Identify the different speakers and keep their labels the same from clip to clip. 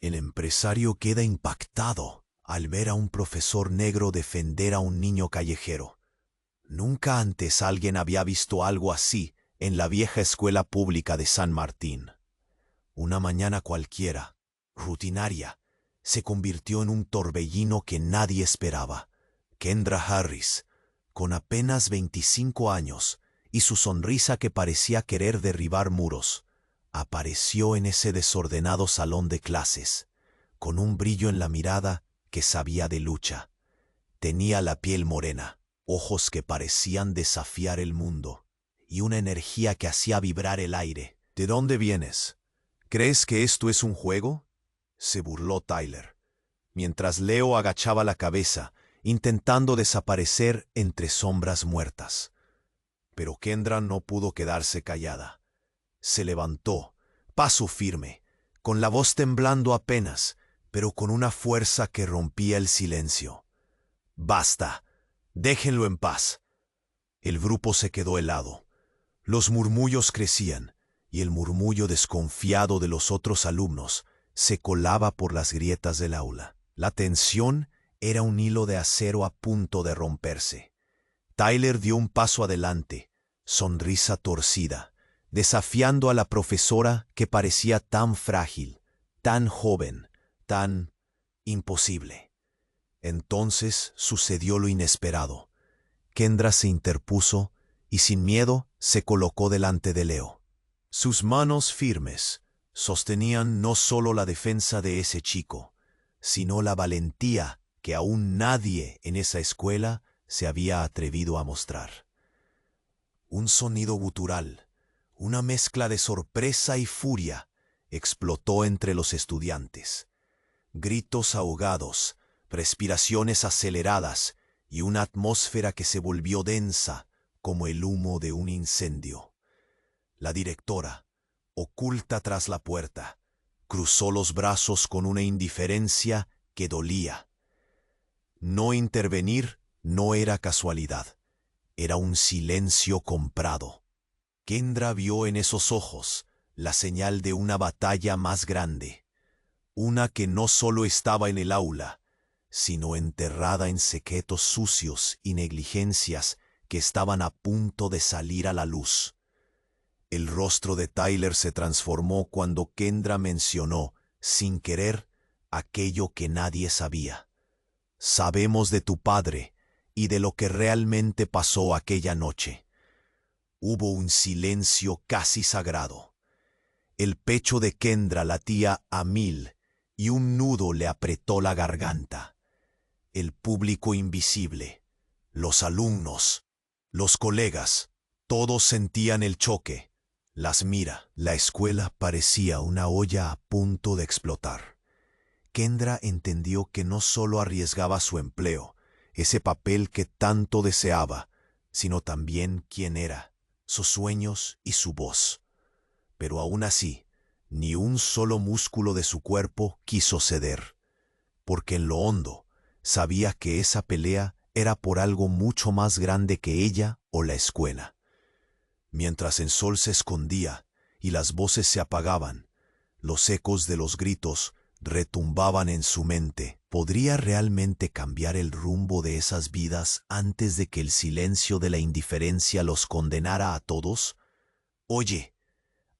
Speaker 1: El empresario queda impactado al ver a un profesor negro defender a un niño callejero. Nunca antes alguien había visto algo así en la vieja escuela pública de San Martín. Una mañana cualquiera, rutinaria, se convirtió en un torbellino que nadie esperaba. Kendra Harris, con apenas 25 años y su sonrisa que parecía querer derribar muros, apareció en ese desordenado salón de clases, con un brillo en la mirada que sabía de lucha. Tenía la piel morena, ojos que parecían desafiar el mundo, y una energía que hacía vibrar el aire. ¿De dónde vienes? ¿Crees que esto es un juego?, se burló Tyler, mientras Leo agachaba la cabeza, intentando desaparecer entre sombras muertas. Pero Kendra no pudo quedarse callada. Se levantó, paso firme, con la voz temblando apenas, pero con una fuerza que rompía el silencio. «Basta, déjenlo en paz». El grupo se quedó helado. Los murmullos crecían, y el murmullo desconfiado de los otros alumnos se colaba por las grietas del aula. La tensión era un hilo de acero a punto de romperse. Tyler dio un paso adelante, sonrisa torcida, desafiando a la profesora que parecía tan frágil, tan joven, tan imposible. Entonces sucedió lo inesperado. Kendra se interpuso y sin miedo se colocó delante de Leo. Sus manos firmes sostenían no solo la defensa de ese chico, sino la valentía que aún nadie en esa escuela se había atrevido a mostrar. Un sonido gutural, una mezcla de sorpresa y furia, explotó entre los estudiantes. Gritos ahogados, respiraciones aceleradas y una atmósfera que se volvió densa como el humo de un incendio. La directora, oculta tras la puerta, cruzó los brazos con una indiferencia que dolía. No intervenir no era casualidad, era un silencio comprado. Kendra vio en esos ojos la señal de una batalla más grande, una que no solo estaba en el aula, sino enterrada en secretos sucios y negligencias que estaban a punto de salir a la luz. El rostro de Tyler se transformó cuando Kendra mencionó, sin querer, aquello que nadie sabía. «Sabemos de tu padre y de lo que realmente pasó aquella noche». Hubo un silencio casi sagrado. El pecho de Kendra latía a 1000 y un nudo le apretó la garganta. El público invisible, los alumnos, los colegas, todos sentían el choque. Las mira. La escuela parecía una olla a punto de explotar. Kendra entendió que no solo arriesgaba su empleo, ese papel que tanto deseaba, sino también quién era, sus sueños y su voz. Pero aún así, ni un solo músculo de su cuerpo quiso ceder, porque en lo hondo sabía que esa pelea era por algo mucho más grande que ella o la escuela. Mientras el sol se escondía y las voces se apagaban, los ecos de los gritos retumbaban en su mente. ¿Podría realmente cambiar el rumbo de esas vidas antes de que el silencio de la indiferencia los condenara a todos? Oye,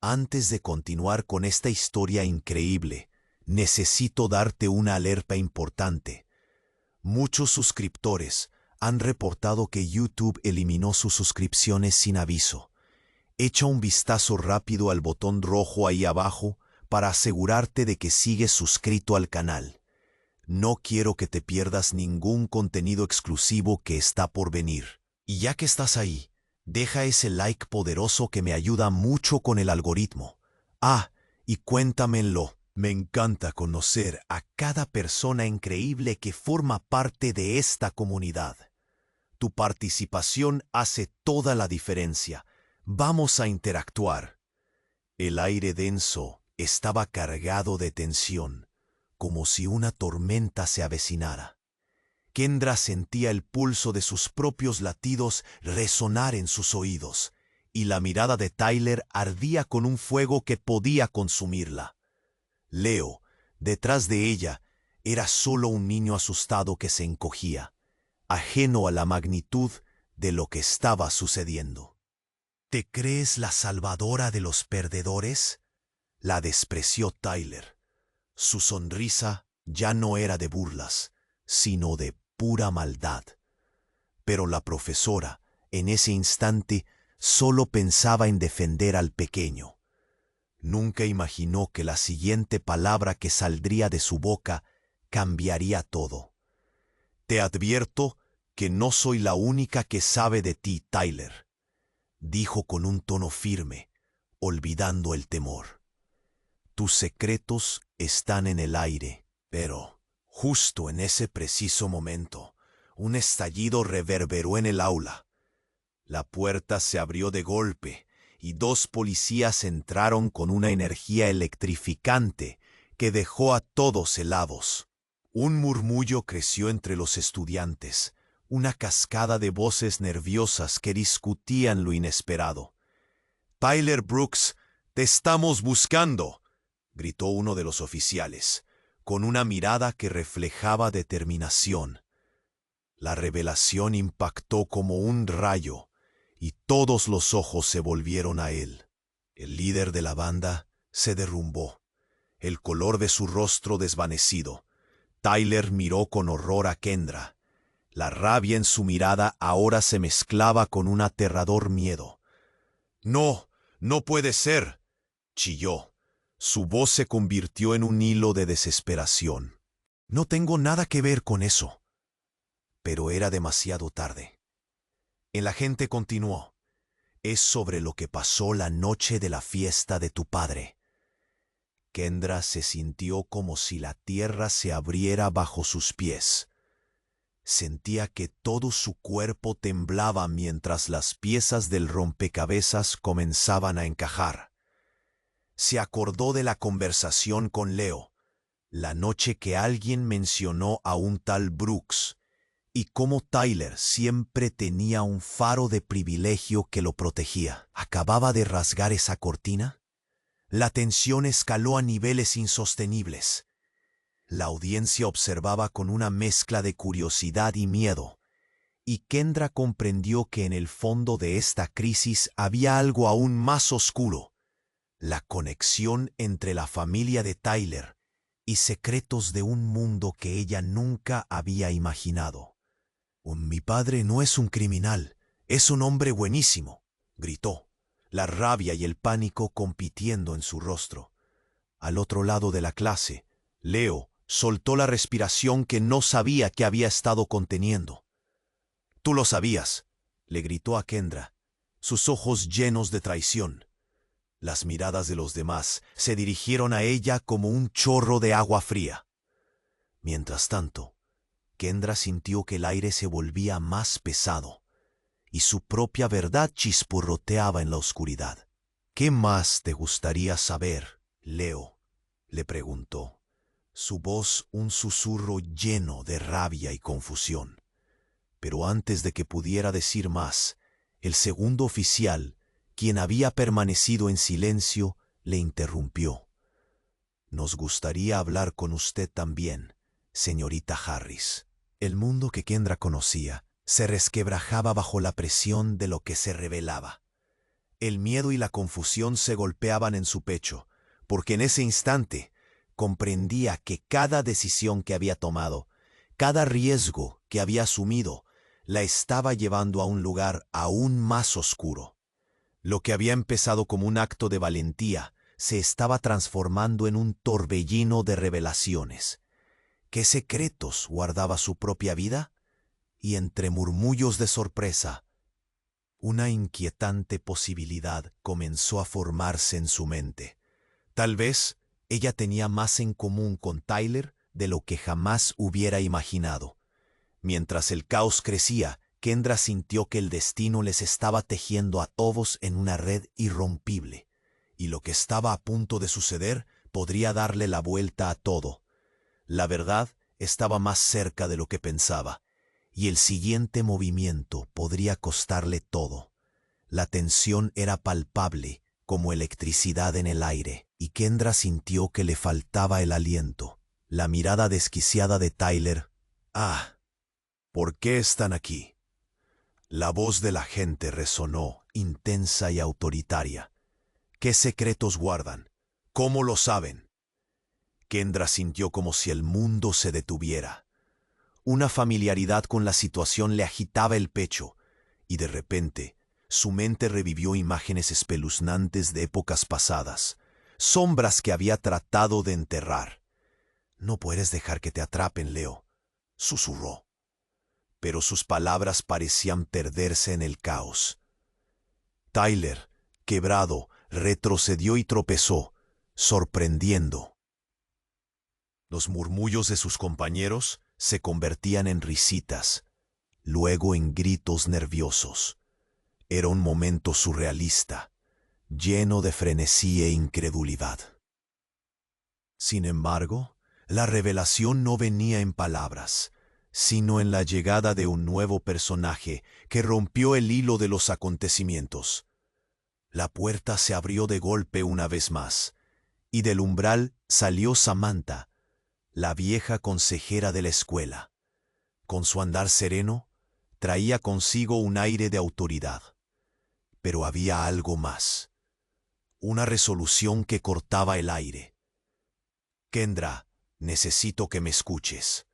Speaker 1: antes de continuar con esta historia increíble, necesito darte una alerta importante. Muchos suscriptores han reportado que YouTube eliminó sus suscripciones sin aviso. Echa un vistazo rápido al botón rojo ahí abajo para asegurarte de que sigues suscrito al canal. No quiero que te pierdas ningún contenido exclusivo que está por venir. Y ya que estás ahí, deja ese like poderoso que me ayuda mucho con el algoritmo. Ah, y cuéntamelo. Me encanta conocer a cada persona increíble que forma parte de esta comunidad. Tu participación hace toda la diferencia. Vamos a interactuar. El aire denso estaba cargado de tensión, como si una tormenta se avecinara. Kendra sentía el pulso de sus propios latidos resonar en sus oídos, y la mirada de Tyler ardía con un fuego que podía consumirla. Leo, Detrás de ella era solo un niño asustado que se encogía, ajeno a la magnitud de lo que estaba sucediendo. ¿Te crees la salvadora de los perdedores?, la despreció Tyler. Su sonrisa ya no era de burlas, sino de pura maldad. Pero la profesora, en ese instante, solo pensaba en defender al pequeño. Nunca imaginó que la siguiente palabra que saldría de su boca cambiaría todo. «Te advierto que no soy la única que sabe de ti, Tyler», dijo con un tono firme, olvidando el temor. «Tus secretos están en el aire». Pero, justo en ese preciso momento, un estallido reverberó en el aula. La puerta se abrió de golpe y 2 policías entraron con una energía electrificante que dejó a todos helados. Un murmullo creció entre los estudiantes, una cascada de voces nerviosas que discutían lo inesperado. «Tyler Brooks, te estamos buscando», gritó uno de los oficiales, con una mirada que reflejaba determinación. La revelación impactó como un rayo, y todos los ojos se volvieron a él. El líder de la banda se derrumbó, el color de su rostro desvanecido. Tyler miró con horror a Kendra. La rabia en su mirada ahora se mezclaba con un aterrador miedo. «No, no puede ser», chilló. Su voz se convirtió en un hilo de desesperación. «No tengo nada que ver con eso». Pero era demasiado tarde. El agente continuó. «Es sobre lo que pasó la noche de la fiesta de tu padre». Kendra se sintió como si la tierra se abriera bajo sus pies. Sentía que todo su cuerpo temblaba mientras las piezas del rompecabezas comenzaban a encajar. Se acordó de la conversación con Leo, la noche que alguien mencionó a un tal Brooks, y cómo Tyler siempre tenía un faro de privilegio que lo protegía. ¿Acababa de rasgar esa cortina? La tensión escaló a niveles insostenibles. La audiencia observaba con una mezcla de curiosidad y miedo, y Kendra comprendió que en el fondo de esta crisis había algo aún más oscuro: la conexión entre la familia de Tyler y secretos de un mundo que ella nunca había imaginado. «Mi padre no es un criminal, es un hombre buenísimo», gritó, la rabia y el pánico compitiendo en su rostro. Al otro lado de la clase, Leo soltó la respiración que no sabía que había estado conteniendo. «Tú lo sabías», le gritó a Kendra, sus ojos llenos de traición. Las miradas de los demás se dirigieron a ella como un chorro de agua fría. Mientras tanto, Kendra sintió que el aire se volvía más pesado, y su propia verdad chisporroteaba en la oscuridad. «¿Qué más te gustaría saber, Leo?», le preguntó, su voz un susurro lleno de rabia y confusión. Pero antes de que pudiera decir más, el segundo oficial, quien había permanecido en silencio, le interrumpió. «Nos gustaría hablar con usted también, señorita Harris». El mundo que Kendra conocía se resquebrajaba bajo la presión de lo que se revelaba. El miedo y la confusión se golpeaban en su pecho, porque en ese instante comprendía que cada decisión que había tomado, cada riesgo que había asumido, la estaba llevando a un lugar aún más oscuro. Lo que había empezado como un acto de valentía se estaba transformando en un torbellino de revelaciones. ¿Qué secretos guardaba su propia vida? Y entre murmullos de sorpresa, una inquietante posibilidad comenzó a formarse en su mente. Tal vez ella tenía más en común con Tyler de lo que jamás hubiera imaginado. Mientras el caos crecía, Kendra sintió que el destino les estaba tejiendo a todos en una red irrompible, y lo que estaba a punto de suceder podría darle la vuelta a todo. La verdad estaba más cerca de lo que pensaba, y el siguiente movimiento podría costarle todo. La tensión era palpable como electricidad en el aire, y Kendra sintió que le faltaba el aliento. La mirada desquiciada de Tyler. «Ah, ¿por qué están aquí?» La voz de la gente resonó, intensa y autoritaria. «¿Qué secretos guardan? ¿Cómo lo saben?» Kendra sintió como si el mundo se detuviera. Una familiaridad con la situación le agitaba el pecho, y de repente su mente revivió imágenes espeluznantes de épocas pasadas, sombras que había tratado de enterrar. «No puedes dejar que te atrapen, Leo», susurró. Pero sus palabras parecían perderse en el caos. Tyler, quebrado, retrocedió y tropezó, sorprendiendo. Los murmullos de sus compañeros se convertían en risitas, luego en gritos nerviosos. Era un momento surrealista, lleno de frenesí e incredulidad. Sin embargo, la revelación no venía en palabras, sino en la llegada de un nuevo personaje que rompió el hilo de los acontecimientos. La puerta se abrió de golpe una vez más, y del umbral salió Samantha, la vieja consejera de la escuela. Con su andar sereno, traía consigo un aire de autoridad. Pero había algo más, una resolución que cortaba el aire. «Kendra, necesito que me escuches».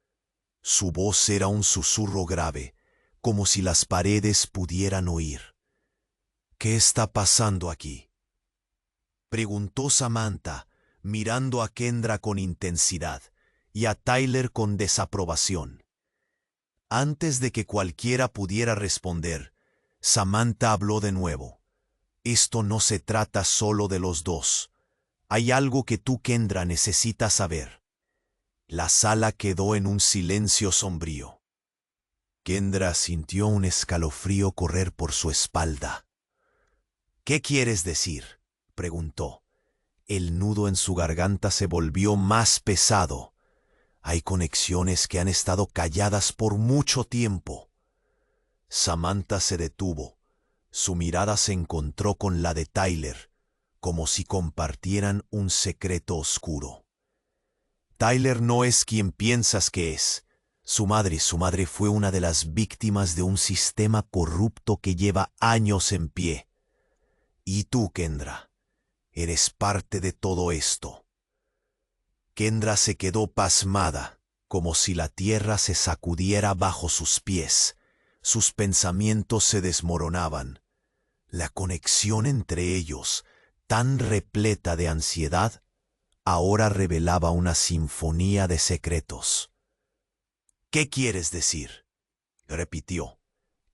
Speaker 1: Su voz era un susurro grave, como si las paredes pudieran oír. «¿Qué está pasando aquí?», preguntó Samantha, mirando a Kendra con intensidad y a Tyler con desaprobación. Antes de que cualquiera pudiera responder, Samantha habló de nuevo. «Esto no se trata solo de los dos. Hay algo que tú, Kendra, necesitas saber». La sala quedó en un silencio sombrío. Kendra sintió un escalofrío correr por su espalda. «¿Qué quieres decir?», preguntó. El nudo en su garganta se volvió más pesado. «Hay conexiones que han estado calladas por mucho tiempo». Samantha se detuvo. Su mirada se encontró con la de Tyler, como si compartieran un secreto oscuro. «Tyler no es quien piensas que es. Su madre fue una de las víctimas de un sistema corrupto que lleva años en pie. Y tú, Kendra, eres parte de todo esto». Kendra se quedó pasmada, como si la tierra se sacudiera bajo sus pies. Sus pensamientos se desmoronaban. La conexión entre ellos, tan repleta de ansiedad, ahora revelaba una sinfonía de secretos. «¿Qué quieres decir?», repitió.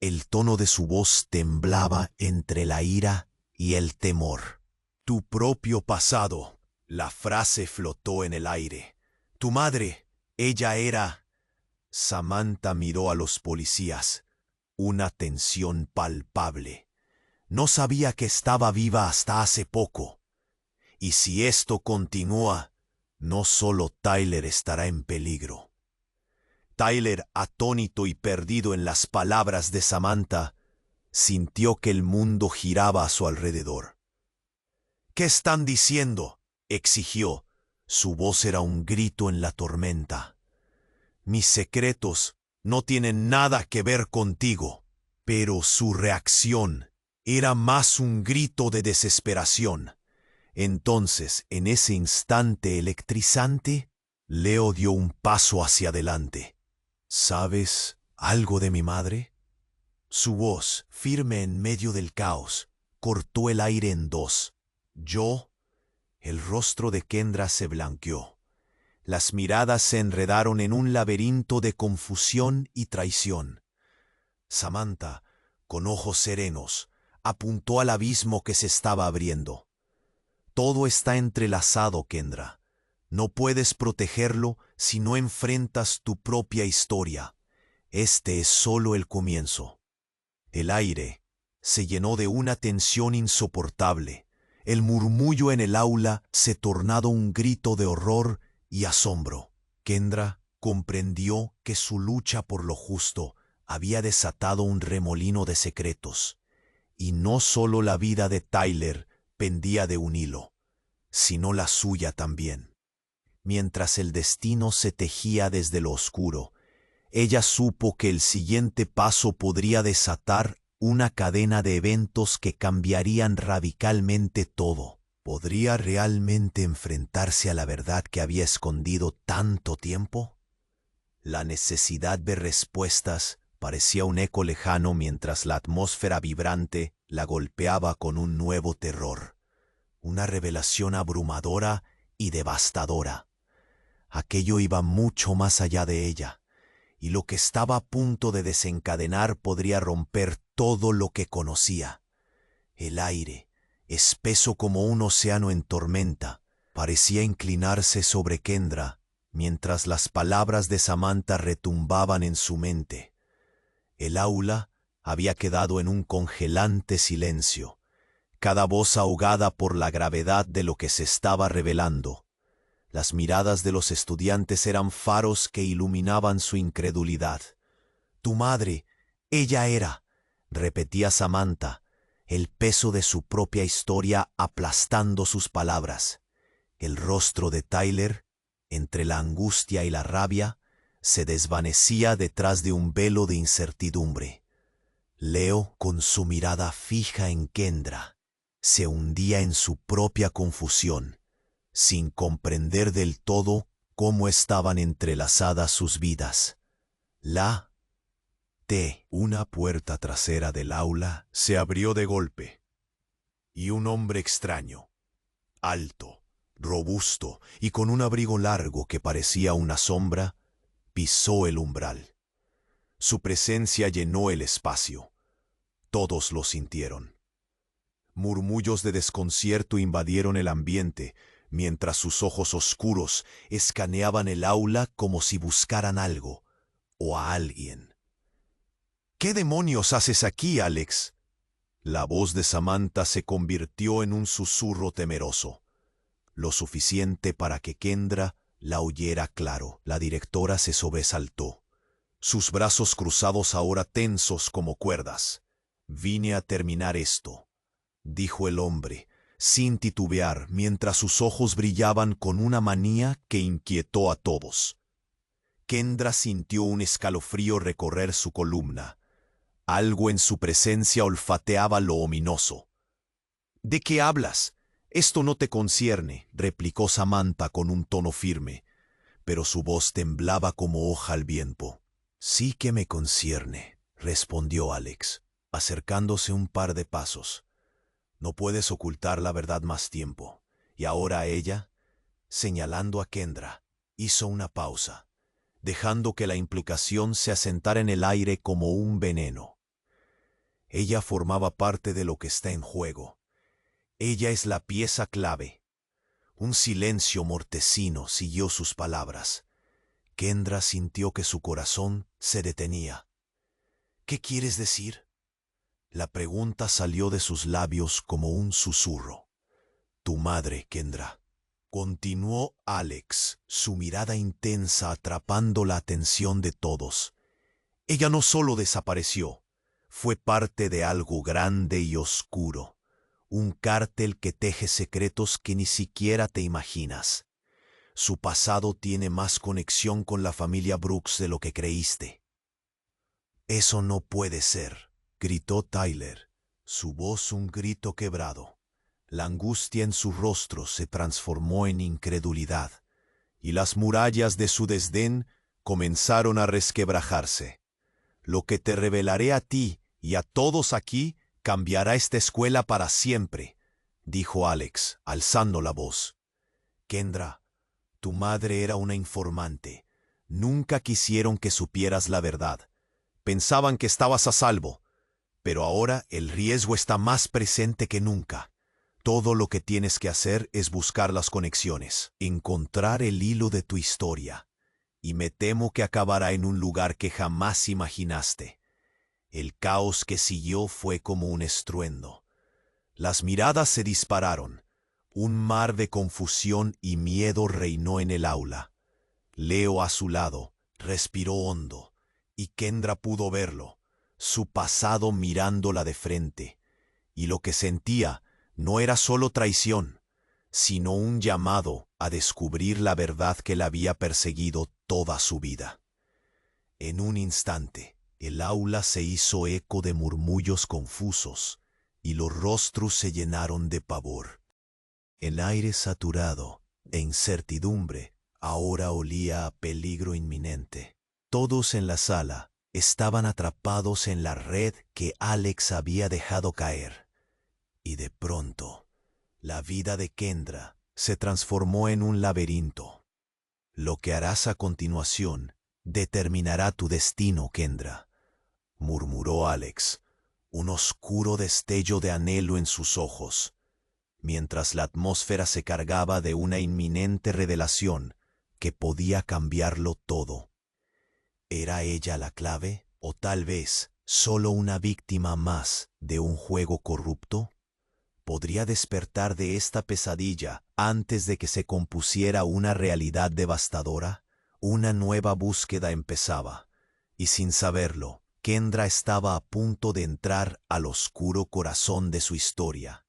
Speaker 1: El tono de su voz temblaba entre la ira y el temor. «Tu propio pasado». La frase flotó en el aire. «Tu madre, ella era...». Samantha miró a los policías. Una tensión palpable. No sabía que estaba viva hasta hace poco. Y si esto continúa, no solo Tyler estará en peligro. Tyler, atónito y perdido en las palabras de Samantha, sintió que el mundo giraba a su alrededor. «¿Qué están diciendo?», exigió. Su voz era un grito en la tormenta. «Mis secretos no tienen nada que ver contigo». Pero su reacción era más un grito de desesperación. Entonces, en ese instante electrizante, Leo dio un paso hacia adelante. «¿Sabes algo de mi madre?». Su voz, firme en medio del caos, cortó el aire en dos. «¿Yo?». El rostro de Kendra se blanqueó. Las miradas se enredaron en un laberinto de confusión y traición. Samantha, con ojos serenos, apuntó al abismo que se estaba abriendo. «Todo está entrelazado, Kendra. No puedes protegerlo si no enfrentas tu propia historia. Este es solo el comienzo». El aire se llenó de una tensión insoportable. El murmullo en el aula se tornado un grito de horror y asombro. Kendra comprendió que su lucha por lo justo había desatado un remolino de secretos. Y no solo la vida de Tyler, pendía de un hilo, sino la suya también. Mientras el destino se tejía desde lo oscuro, ella supo que el siguiente paso podría desatar una cadena de eventos que cambiarían radicalmente todo. ¿Podría realmente enfrentarse a la verdad que había escondido tanto tiempo? La necesidad de respuestas parecía un eco lejano mientras la atmósfera vibrante la golpeaba con un nuevo terror, una revelación abrumadora y devastadora. Aquello iba mucho más allá de ella, y lo que estaba a punto de desencadenar podría romper todo lo que conocía. El aire, espeso como un océano en tormenta, parecía inclinarse sobre Kendra, mientras las palabras de Samantha retumbaban en su mente. El aula había quedado en un congelante silencio, cada voz ahogada por la gravedad de lo que se estaba revelando. Las miradas de los estudiantes eran faros que iluminaban su incredulidad. «Tu madre, ella era», repetía Samantha, el peso de su propia historia aplastando sus palabras. El rostro de Tyler, entre la angustia y la rabia, se desvanecía detrás de un velo de incertidumbre. Leo, con su mirada fija en Kendra, se hundía en su propia confusión, sin comprender del todo cómo estaban entrelazadas sus vidas. Una puerta trasera del aula se abrió de golpe, y un hombre extraño, alto, robusto y con un abrigo largo que parecía una sombra, pisó el umbral. Su presencia llenó el espacio. Todos lo sintieron. Murmullos de desconcierto invadieron el ambiente, mientras sus ojos oscuros escaneaban el aula como si buscaran algo o a alguien. «¿Qué demonios haces aquí, Alex?». La voz de Samantha se convirtió en un susurro temeroso, lo suficiente para que Kendra la oyera claro. La directora se sobresaltó, sus brazos cruzados ahora tensos como cuerdas. «Vine a terminar esto», dijo el hombre, sin titubear, mientras sus ojos brillaban con una manía que inquietó a todos. Kendra sintió un escalofrío recorrer su columna. Algo en su presencia olfateaba lo ominoso. «¿De qué hablas? Esto no te concierne», replicó Samantha con un tono firme, pero su voz temblaba como hoja al viento. «Sí que me concierne», respondió Alex, acercándose un par de pasos. «No puedes ocultar la verdad más tiempo». Y ahora ella, señalando a Kendra, hizo una pausa, dejando que la implicación se asentara en el aire como un veneno. Ella formaba parte de lo que está en juego. Ella es la pieza clave. Un silencio mortecino siguió sus palabras. Kendra sintió que su corazón se detenía. «¿Qué quieres decir?». La pregunta salió de sus labios como un susurro. «Tu madre, Kendra», continuó Alex, su mirada intensa atrapando la atención de todos. «Ella no solo desapareció, fue parte de algo grande y oscuro, un cártel que teje secretos que ni siquiera te imaginas. Su pasado tiene más conexión con la familia Brooks de lo que creíste». «Eso no puede ser», gritó Tyler, su voz un grito quebrado. La angustia en su rostro se transformó en incredulidad, y las murallas de su desdén comenzaron a resquebrajarse. «Lo que te revelaré a ti y a todos aquí cambiará esta escuela para siempre», dijo Alex, alzando la voz. «Kendra, tu madre era una informante. Nunca quisieron que supieras la verdad. Pensaban que estabas a salvo, pero ahora el riesgo está más presente que nunca. Todo lo que tienes que hacer es buscar las conexiones, encontrar el hilo de tu historia, y me temo que acabará en un lugar que jamás imaginaste». El caos que siguió fue como un estruendo. Las miradas se dispararon. Un mar de confusión y miedo reinó en el aula. Leo a su lado respiró hondo, y Kendra pudo verlo, su pasado mirándola de frente, y lo que sentía no era solo traición, sino un llamado a descubrir la verdad que la había perseguido toda su vida. En un instante, el aula se hizo eco de murmullos confusos y los rostros se llenaron de pavor. El aire saturado e incertidumbre ahora olía a peligro inminente. Todos en la sala estaban atrapados en la red que Alex había dejado caer. Y de pronto, la vida de Kendra se transformó en un laberinto. Lo que harás a continuación determinará tu destino, Kendra, murmuró Alex, un oscuro destello de anhelo en sus ojos, mientras la atmósfera se cargaba de una inminente revelación que podía cambiarlo todo. ¿Era ella la clave o tal vez solo una víctima más de un juego corrupto? ¿Podría despertar de esta pesadilla antes de que se compusiera una realidad devastadora? Una nueva búsqueda empezaba, y sin saberlo, Kendra estaba a punto de entrar al oscuro corazón de su historia.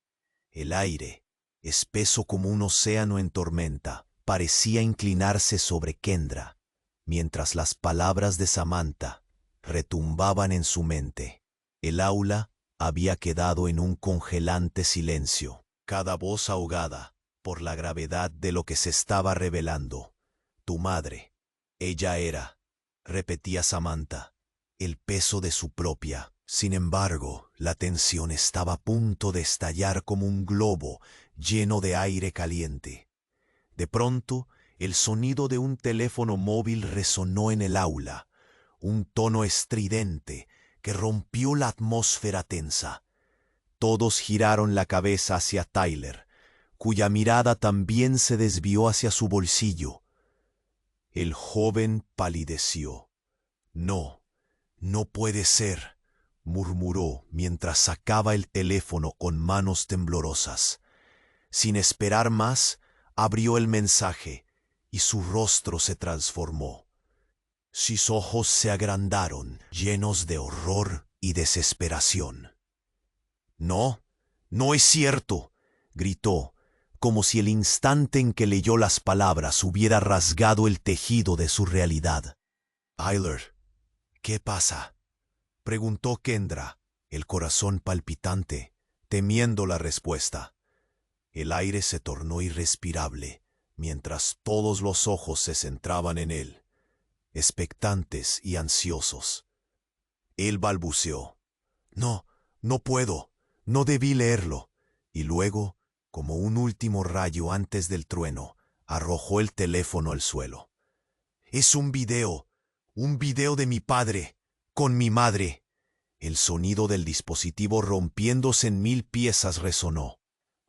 Speaker 1: El aire, espeso como un océano en tormenta, parecía inclinarse sobre Kendra, mientras las palabras de Samantha retumbaban en su mente. El aula había quedado en un congelante silencio, cada voz ahogada por la gravedad de lo que se estaba revelando. Tu madre, ella era, repetía Samantha, el peso de su propia. Sin embargo, la tensión estaba a punto de estallar como un globo lleno de aire caliente. De pronto, el sonido de un teléfono móvil resonó en el aula, un tono estridente que rompió la atmósfera tensa. Todos giraron la cabeza hacia Tyler, cuya mirada también se desvió hacia su bolsillo. El joven palideció. No, no puede ser, murmuró mientras sacaba el teléfono con manos temblorosas. Sin esperar más, abrió el mensaje y su rostro se transformó. Sus ojos se agrandaron, llenos de horror y desesperación. No, no es cierto, gritó, como si el instante en que leyó las palabras hubiera rasgado el tejido de su realidad. Tyler, ¿qué pasa?, preguntó Kendra, el corazón palpitante, temiendo la respuesta. El aire se tornó irrespirable, mientras todos los ojos se centraban en él, expectantes y ansiosos. Él balbuceó. No, no puedo, no debí leerlo. Y luego, como un último rayo antes del trueno, arrojó el teléfono al suelo. Es un video de mi padre, con mi madre. El sonido del dispositivo rompiéndose en 1000 piezas resonó,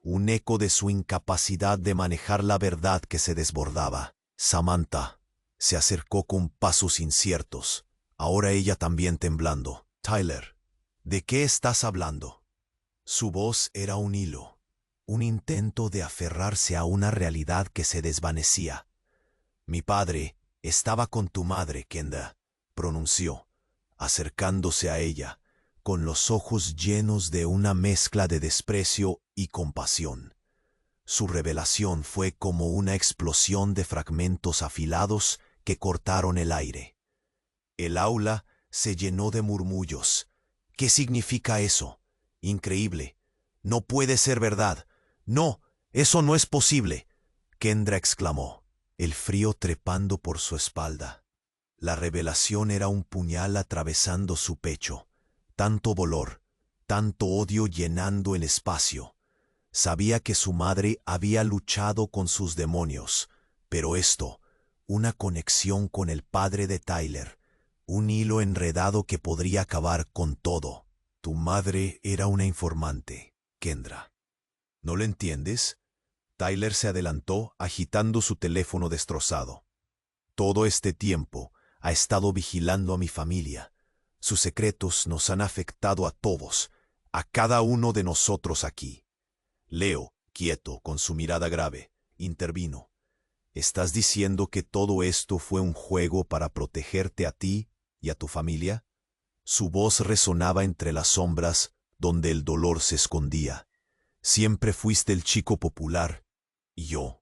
Speaker 1: un eco de su incapacidad de manejar la verdad que se desbordaba. Samantha se acercó con pasos inciertos, ahora ella también temblando. Tyler, ¿de qué estás hablando? Su voz era un hilo, un intento de aferrarse a una realidad que se desvanecía. Mi padre estaba con tu madre, Kendra, pronunció, acercándose a ella, con los ojos llenos de una mezcla de desprecio y compasión. Su revelación fue como una explosión de fragmentos afilados que cortaron el aire. El aula se llenó de murmullos. ¿Qué significa eso? Increíble. No puede ser verdad. No, eso no es posible, Kendra exclamó, el frío trepando por su espalda. La revelación era un puñal atravesando su pecho. Tanto dolor, tanto odio llenando el espacio. Sabía que su madre había luchado con sus demonios, pero esto, una conexión con el padre de Tyler, un hilo enredado que podría acabar con todo. Tu madre era una informante, Kendra. ¿No lo entiendes? Tyler se adelantó agitando su teléfono destrozado. Todo este tiempo ha estado vigilando a mi familia. Sus secretos nos han afectado a todos, a cada uno de nosotros aquí. Leo, quieto, con su mirada grave, intervino. ¿Estás diciendo que todo esto fue un juego para protegerte a ti y a tu familia? Su voz resonaba entre las sombras donde el dolor se escondía. Siempre fuiste el chico popular, y yo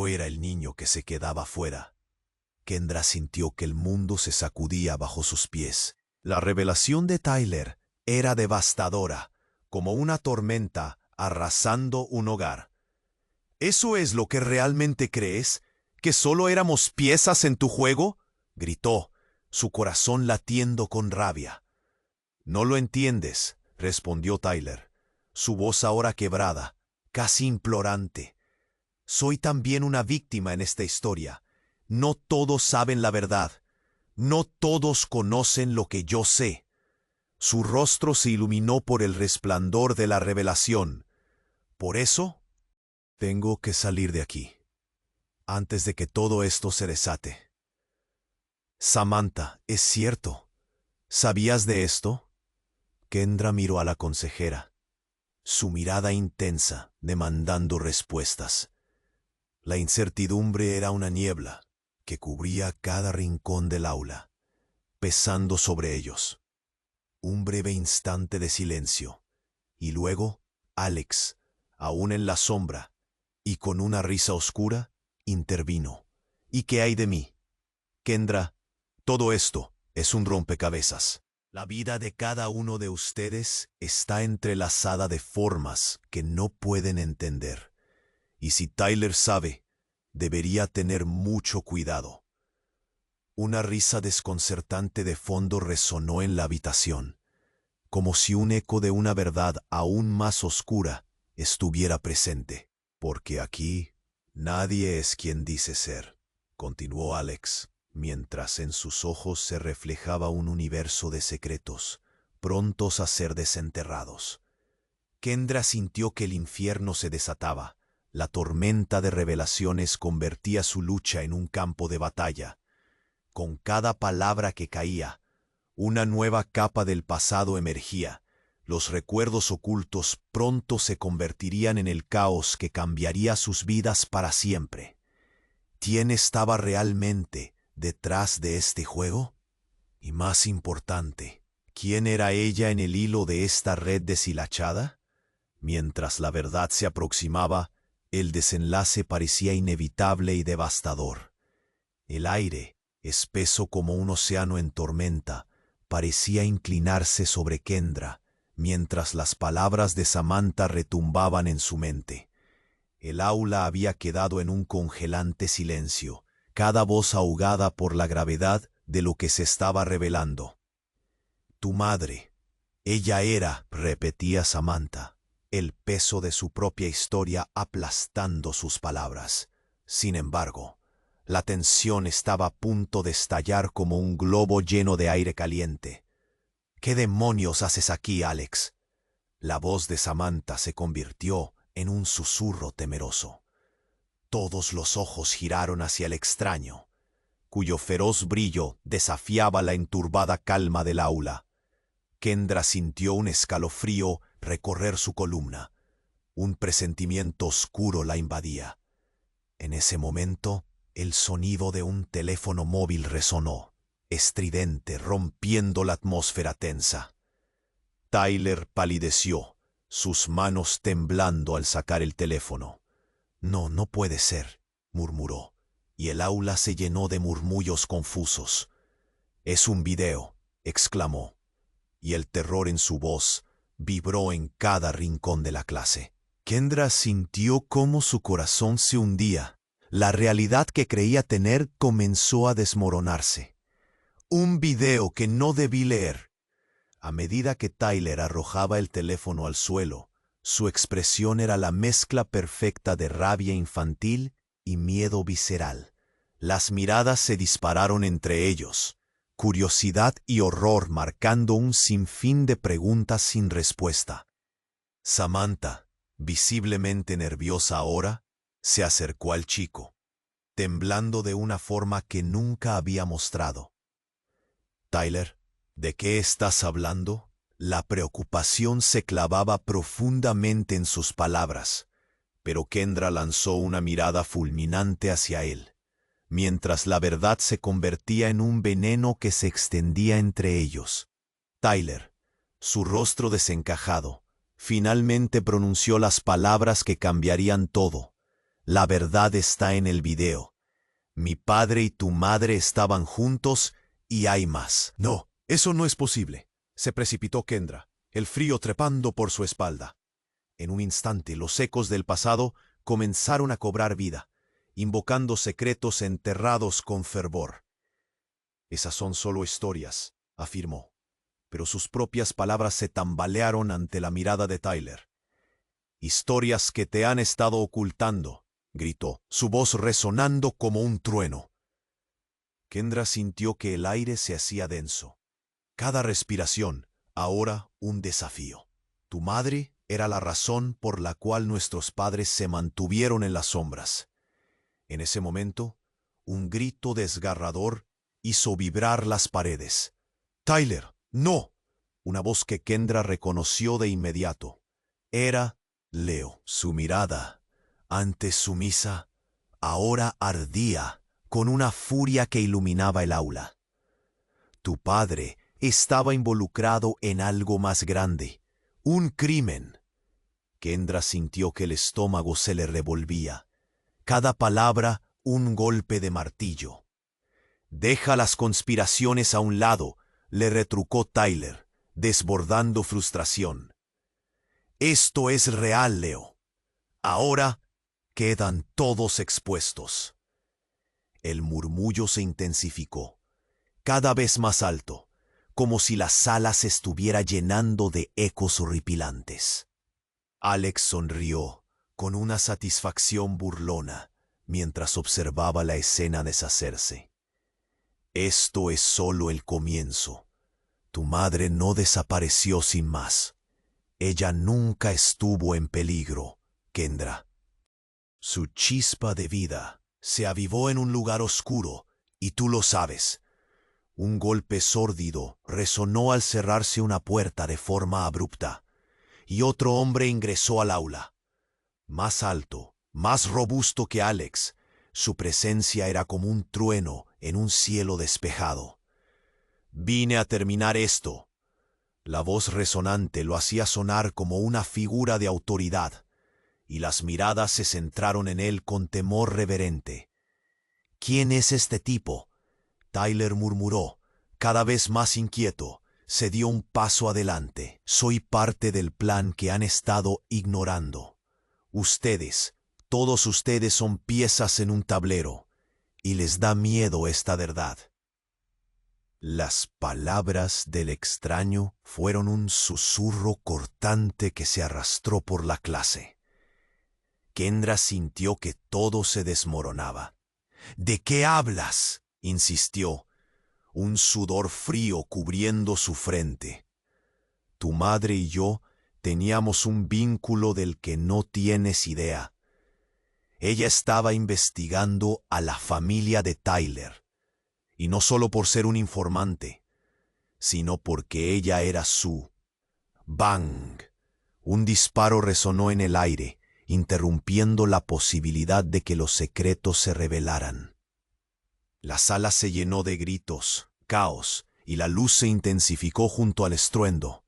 Speaker 1: era el niño que se quedaba fuera. Kendra sintió que el mundo se sacudía bajo sus pies. La revelación de Tyler era devastadora, como una tormenta arrasando un hogar. ¿Eso es lo que realmente crees? ¿Que solo éramos piezas en tu juego? Gritó, su corazón latiendo con rabia. No lo entiendes, respondió Tyler, su voz ahora quebrada, casi implorante. Soy también una víctima en esta historia. No todos saben la verdad. No todos conocen lo que yo sé. Su rostro se iluminó por el resplandor de la revelación. Por eso, tengo que salir de aquí, antes de que todo esto se desate. Samantha, es cierto. ¿Sabías de esto? Kendra miró a la consejera, su mirada intensa, demandando respuestas. La incertidumbre era una niebla que cubría cada rincón del aula, pesando sobre ellos. Un breve instante de silencio, y luego Alex, aún en la sombra, y con una risa oscura, intervino. ¿Y qué hay de mí? Kendra, todo esto es un rompecabezas. La vida de cada uno de ustedes está entrelazada de formas que no pueden entender. Y si Tyler sabe, debería tener mucho cuidado. Una risa desconcertante de fondo resonó en la habitación, como si un eco de una verdad aún más oscura estuviera presente. Porque aquí nadie es quien dice ser, continuó Alex, mientras en sus ojos se reflejaba un universo de secretos, prontos a ser desenterrados. Kendra sintió que el infierno se desataba. La tormenta de revelaciones convertía su lucha en un campo de batalla. Con cada palabra que caía, una nueva capa del pasado emergía. Los recuerdos ocultos pronto se convertirían en el caos que cambiaría sus vidas para siempre. ¿Quién estaba realmente detrás de este juego? Y más importante, ¿quién era ella en el hilo de esta red deshilachada? Mientras la verdad se aproximaba, el desenlace parecía inevitable y devastador. El aire, espeso como un océano en tormenta, parecía inclinarse sobre Kendra, mientras las palabras de Samantha retumbaban en su mente. El aula había quedado en un congelante silencio, cada voz ahogada por la gravedad de lo que se estaba revelando. Tu madre, ella era, repetía Samantha, el peso de su propia historia aplastando sus palabras. Sin embargo, la tensión estaba a punto de estallar como un globo lleno de aire caliente. ¿Qué demonios haces aquí, Alex? La voz de Samantha se convirtió en un susurro temeroso. Todos los ojos giraron hacia el extraño, cuyo feroz brillo desafiaba la enturbada calma del aula. Kendra sintió un escalofrío recorrer su columna. Un presentimiento oscuro la invadía. En ese momento, el sonido de un teléfono móvil resonó, estridente, rompiendo la atmósfera tensa. Tyler palideció, sus manos temblando al sacar el teléfono. No, no puede ser, murmuró, y el aula se llenó de murmullos confusos. Es un video, exclamó, y el terror en su voz vibró en cada rincón de la clase. Kendra sintió cómo su corazón se hundía. La realidad que creía tener comenzó a desmoronarse. Un video que no debí leer. A medida que Tyler arrojaba el teléfono al suelo, su expresión era la mezcla perfecta de rabia infantil y miedo visceral. Las miradas se dispararon entre ellos, curiosidad y horror marcando un sinfín de preguntas sin respuesta. Samantha, visiblemente nerviosa ahora, se acercó al chico, temblando de una forma que nunca había mostrado. Tyler, ¿de qué estás hablando? La preocupación se clavaba profundamente en sus palabras, pero Kendra lanzó una mirada fulminante hacia él, mientras la verdad se convertía en un veneno que se extendía entre ellos. Tyler, su rostro desencajado, Finalmente pronunció las palabras que cambiarían todo. La verdad está en el video. Mi padre y tu madre estaban juntos y hay más.
Speaker 2: No, eso no es posible. Se precipitó Kendra, el frío trepando por su espalda.
Speaker 1: En un instante los ecos del pasado comenzaron a cobrar vida, invocando secretos enterrados con fervor.
Speaker 2: Esas son solo historias, afirmó,
Speaker 1: pero sus propias palabras se tambalearon ante la mirada de Tyler. Historias que te han estado ocultando, gritó, su voz resonando como un trueno. Kendra sintió que el aire se hacía denso. Cada respiración, ahora un desafío. Tu madre era la razón por la cual nuestros padres se mantuvieron en las sombras. En ese momento, un grito desgarrador hizo vibrar las paredes. ¡Tyler, no! Una voz que Kendra reconoció de inmediato. Era Leo. Su mirada, antes sumisa, ahora ardía con una furia que iluminaba el aula. Tu padre estaba involucrado en algo más grande, un crimen. Kendra sintió que el estómago se le revolvía. Cada palabra un golpe de martillo. Deja las conspiraciones a un lado, le retrucó Tyler, desbordando frustración. Esto es real, Leo. Ahora quedan todos expuestos. El murmullo se intensificó, cada vez más alto, como si la sala se estuviera llenando de ecos horripilantes. Alex sonrió con una satisfacción burlona mientras observaba la escena deshacerse. Esto es solo el comienzo. Tu madre no desapareció sin más. Ella nunca estuvo en peligro, Kendra. Su chispa de vida se avivó en un lugar oscuro, y tú lo sabes. Un golpe sórdido resonó al cerrarse una puerta de forma abrupta, y otro hombre ingresó al aula. Más alto, más robusto que Alex, su presencia era como un trueno en un cielo despejado. Vine a terminar esto. La voz resonante lo hacía sonar como una figura de autoridad, y las miradas se centraron en él con temor reverente. ¿Quién es este tipo? Tyler murmuró, cada vez más inquieto. Se dio un paso adelante. Soy parte del plan que han estado ignorando. Ustedes, todos ustedes son piezas en un tablero, y les da miedo esta verdad. Las palabras del extraño fueron un susurro cortante que se arrastró por la clase. Kendra sintió que todo se desmoronaba. ¿De qué hablas?, insistió, un sudor frío cubriendo su frente. Tu madre y yo teníamos un vínculo del que no tienes idea. Ella estaba investigando a la familia de Tyler, y no solo por ser un informante, sino porque ella era su... ¡Bang! Un disparo resonó en el aire, interrumpiendo la posibilidad de que los secretos se revelaran. La sala se llenó de gritos, caos, y la luz se intensificó junto al estruendo.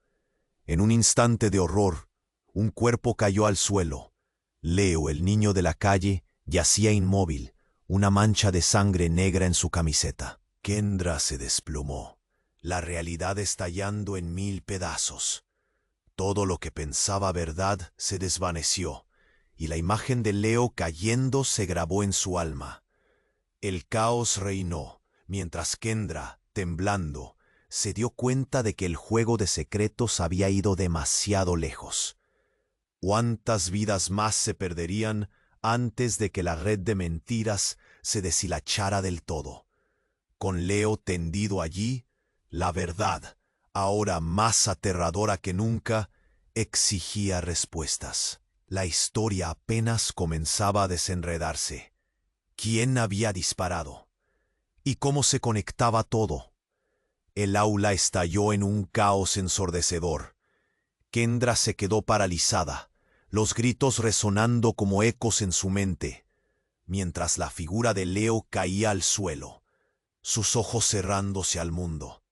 Speaker 1: En un instante de horror, un cuerpo cayó al suelo. Leo, el niño de la calle, yacía inmóvil, una mancha de sangre negra en su camiseta. Kendra se desplomó, la realidad estallando en 1000 pedazos. Todo lo que pensaba verdad se desvaneció, y la imagen de Leo cayendo se grabó en su alma. El caos reinó, mientras Kendra, temblando, se dio cuenta de que el juego de secretos había ido demasiado lejos. ¿Cuántas vidas más se perderían antes de que la red de mentiras se deshilachara del todo? Con Leo tendido allí, la verdad, ahora más aterradora que nunca, exigía respuestas. La historia apenas comenzaba a desenredarse. ¿Quién había disparado? ¿Y cómo se conectaba todo? El aula estalló en un caos ensordecedor. Kendra se quedó paralizada, los gritos resonando como ecos en su mente, mientras la figura de Leo caía al suelo, sus ojos cerrándose al mundo.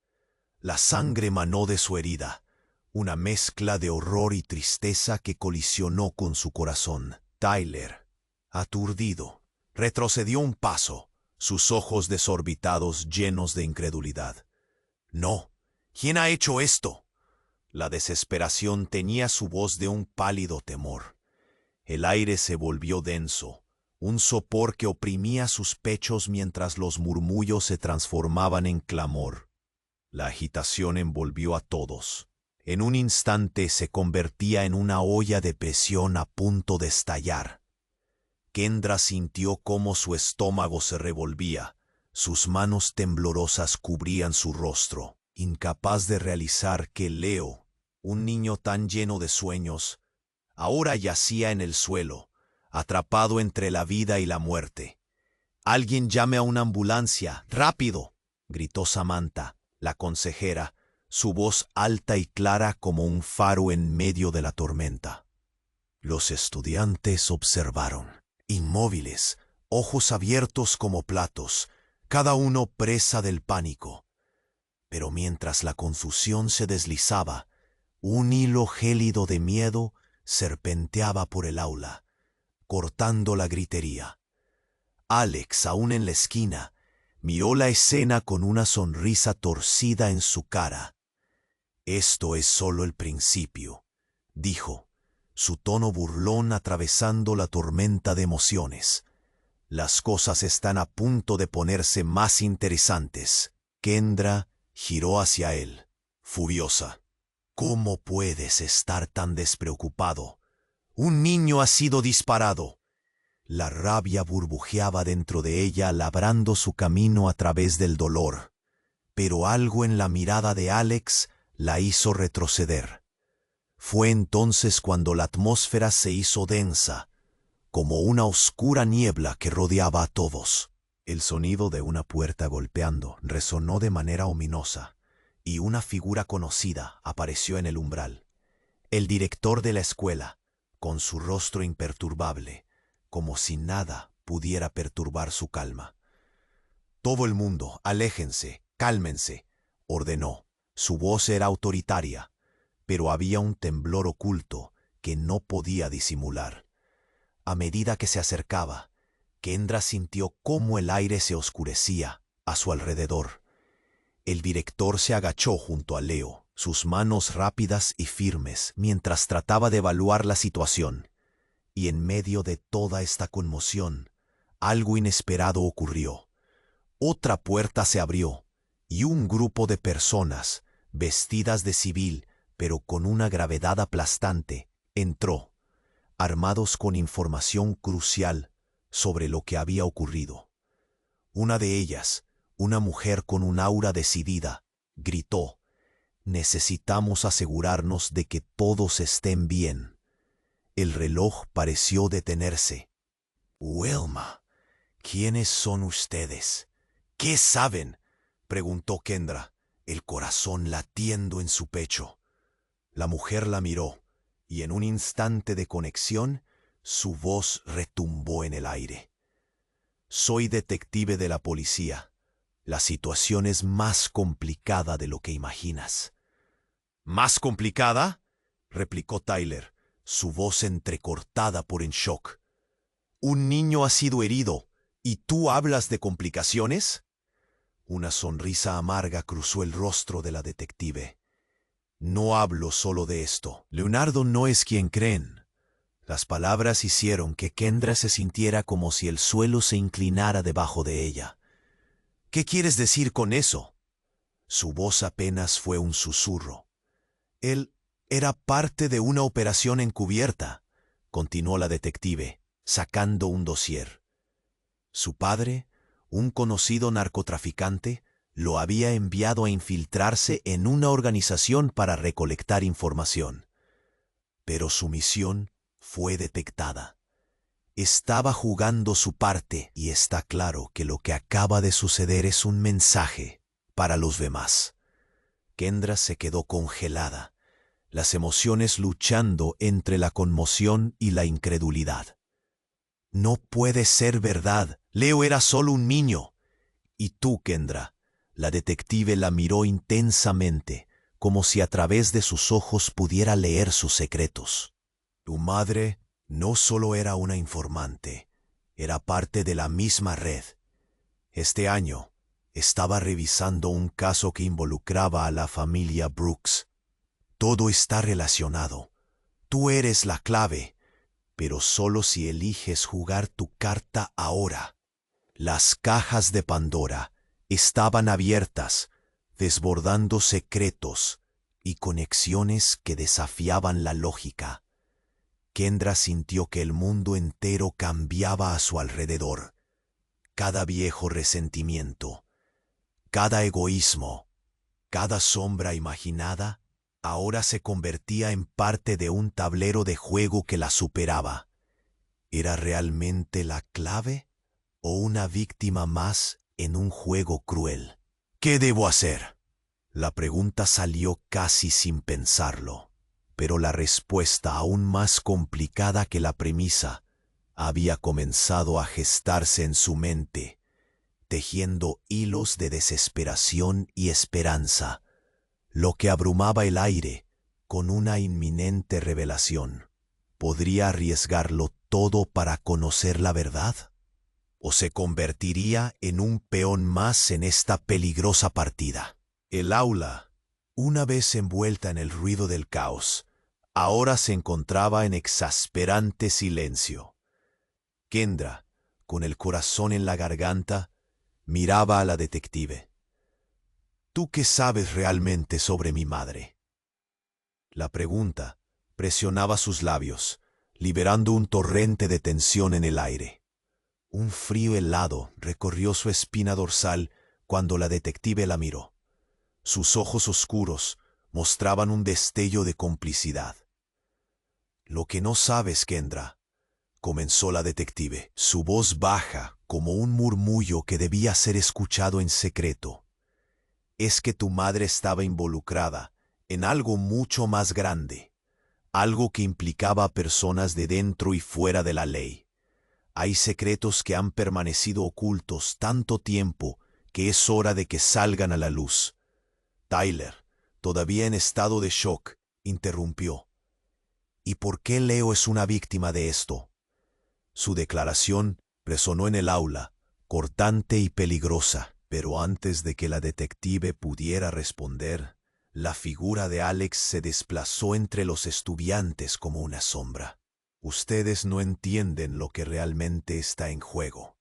Speaker 1: La sangre manó de su herida, una mezcla de horror y tristeza que colisionó con su corazón. Tyler, aturdido, retrocedió un paso, sus ojos desorbitados llenos de incredulidad. «No, ¿quién ha hecho esto?» La desesperación tenía su voz de un pálido temor. El aire se volvió denso, un sopor que oprimía sus pechos mientras los murmullos se transformaban en clamor. La agitación envolvió a todos. En un instante se convertía en una olla de presión a punto de estallar. Kendra sintió cómo su estómago se revolvía. Sus manos temblorosas cubrían su rostro, incapaz de realizar que Leo, un niño tan lleno de sueños, ahora yacía en el suelo, atrapado entre la vida y la muerte. «Alguien llame a una ambulancia, rápido», gritó Samantha, la consejera, su voz alta y clara como un faro en medio de la tormenta. Los estudiantes observaron, inmóviles, ojos abiertos como platos, cada uno presa del pánico. Pero mientras la confusión se deslizaba, un hilo gélido de miedo serpenteaba por el aula, cortando la gritería. Alex, aún en la esquina, miró la escena con una sonrisa torcida en su cara. «Esto es solo el principio», dijo, su tono burlón atravesando la tormenta de emociones. «Las cosas están a punto de ponerse más interesantes». Kendra giró hacia él, furiosa. «¿Cómo puedes estar tan despreocupado? Un niño ha sido disparado». La rabia burbujeaba dentro de ella, labrando su camino a través del dolor. Pero algo en la mirada de Alex la hizo retroceder. Fue entonces cuando la atmósfera se hizo densa, como una oscura niebla que rodeaba a todos. El sonido de una puerta golpeando resonó de manera ominosa, y una figura conocida apareció en el umbral. El director de la escuela, con su rostro imperturbable, como si nada pudiera perturbar su calma. «Todo el mundo, aléjense, cálmense», ordenó. Su voz era autoritaria, pero había un temblor oculto que no podía disimular. A medida que se acercaba, Kendra sintió cómo el aire se oscurecía a su alrededor. El director se agachó junto a Leo, sus manos rápidas y firmes, mientras trataba de evaluar la situación. Y en medio de toda esta conmoción, algo inesperado ocurrió. Otra puerta se abrió, y un grupo de personas, vestidas de civil, pero con una gravedad aplastante, entró, armados con información crucial sobre lo que había ocurrido. Una de ellas, una mujer con un aura decidida, gritó: «Necesitamos asegurarnos de que todos estén bien». El reloj pareció detenerse. «Wilma, ¿quiénes son ustedes? ¿Qué saben?», preguntó Kendra, el corazón latiendo en su pecho. La mujer la miró, y en un instante de conexión, su voz retumbó en el aire. «Soy detective de la policía. La situación es más complicada de lo que imaginas». «¿Más complicada?», replicó Tyler, su voz entrecortada por el shock. «Un niño ha sido herido, ¿y tú hablas de complicaciones?». Una sonrisa amarga cruzó el rostro de la detective. «No hablo solo de esto. Leonardo no es quien creen». Las palabras hicieron que Kendra se sintiera como si el suelo se inclinara debajo de ella. «¿Qué quieres decir con eso?». Su voz apenas fue un susurro. «Él era parte de una operación encubierta», continuó la detective, sacando un dossier. Su padre, un conocido narcotraficante, lo había enviado a infiltrarse en una organización para recolectar información. Pero su misión fue detectada. Estaba jugando su parte, y está claro que lo que acaba de suceder es un mensaje para los demás. Kendra se quedó congelada, las emociones luchando entre la conmoción y la incredulidad. «No puede ser verdad. Leo era solo un niño». «¿Y tú, Kendra?». La detective la miró intensamente, como si a través de sus ojos pudiera leer sus secretos. Tu madre no solo era una informante, era parte de la misma red. Este año estaba revisando un caso que involucraba a la familia Brooks. Todo está relacionado. Tú eres la clave, pero solo si eliges jugar tu carta ahora. Las cajas de Pandora estaban abiertas, desbordando secretos y conexiones que desafiaban la lógica. Kendra sintió que el mundo entero cambiaba a su alrededor. Cada viejo resentimiento, cada egoísmo, cada sombra imaginada, ahora se convertía en parte de un tablero de juego que la superaba. ¿Era realmente la clave o una víctima más en un juego cruel? ¿Qué debo hacer? La pregunta salió casi sin pensarlo, pero la respuesta, aún más complicada que la premisa, había comenzado a gestarse en su mente, tejiendo hilos de desesperación y esperanza, lo que abrumaba el aire con una inminente revelación. ¿Podría arriesgarlo todo para conocer la verdad? ¿O se convertiría en un peón más en esta peligrosa partida? El aula, una vez envuelta en el ruido del caos, ahora se encontraba en exasperante silencio. Kendra, con el corazón en la garganta, miraba a la detective. ¿Tú qué sabes realmente sobre mi madre? La pregunta presionaba sus labios, liberando un torrente de tensión en el aire. Un frío helado recorrió su espina dorsal cuando la detective la miró. Sus ojos oscuros mostraban un destello de complicidad. Lo que no sabes, Kendra, comenzó la detective, su voz baja como un murmullo que debía ser escuchado en secreto, es que tu madre estaba involucrada en algo mucho más grande, algo que implicaba a personas de dentro y fuera de la ley. Hay secretos que han permanecido ocultos tanto tiempo que es hora de que salgan a la luz. Tyler, todavía en estado de shock, interrumpió. ¿Y por qué Leo es una víctima de esto? Su declaración resonó en el aula, cortante y peligrosa, pero antes de que la detective pudiera responder, la figura de Alex se desplazó entre los estudiantes como una sombra. Ustedes no entienden lo que realmente está en juego.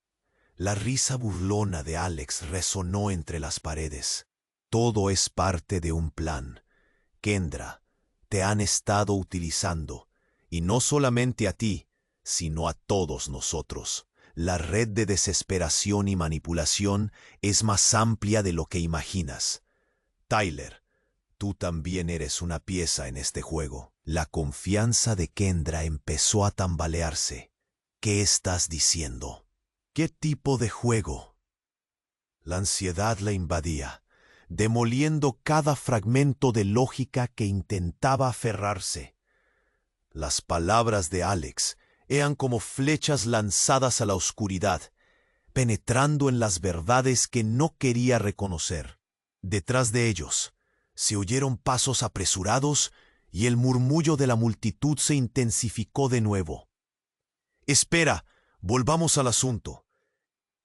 Speaker 1: La risa burlona de Alex resonó entre las paredes. Todo es parte de un plan. Kendra, te han estado utilizando, y no solamente a ti, sino a todos nosotros. La red de desesperación y manipulación es más amplia de lo que imaginas. Tyler, tú también eres una pieza en este juego. La confianza de Kendra empezó a tambalearse. ¿Qué estás diciendo? ¿Qué tipo de juego? La ansiedad la invadía, demoliendo cada fragmento de lógica que intentaba aferrarse. Las palabras de Alex eran como flechas lanzadas a la oscuridad, penetrando en las verdades que no quería reconocer. Detrás de ellos se oyeron pasos apresurados y el murmullo de la multitud se intensificó de nuevo. «Espera, volvamos al asunto».